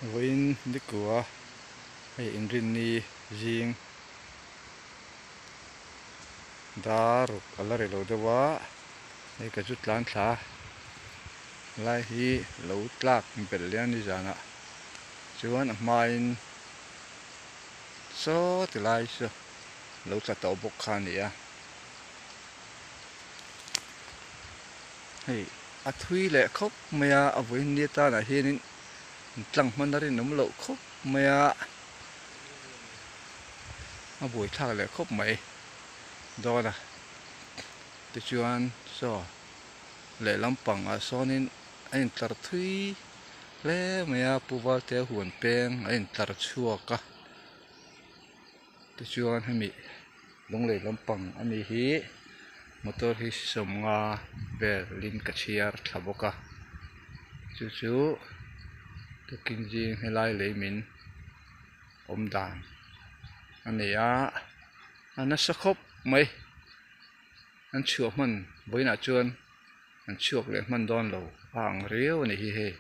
Vin đi của hay in rin ni riêng đá rồi cả lại lâu đó quá hay cái chút lan thả lại hi lâu tlak bel lian đi ra nè chuan mai số thì lại số lâu ta tàu bốc khan nè hay thui lệ khóc mày à với nia ta là hiền tlang man đó đi nấm lộ khóc mày buổi thang lệ khóc mày đó là từ chuan so lệ lắm bằng so nên anh tar thui lệ mày puval te huan peng anh tar chua cả từ chuan hay mi long lệ lắm bằng anh hi motor hi som nga về lin kachiar thaboka chu chu cái kinh riêng hay lai lấy mình đàn anh này anh nó sắc khóc mấy anh chuộc mình với nã chuan anh chuộc lên mình đòn lẩu hàng riêu này hi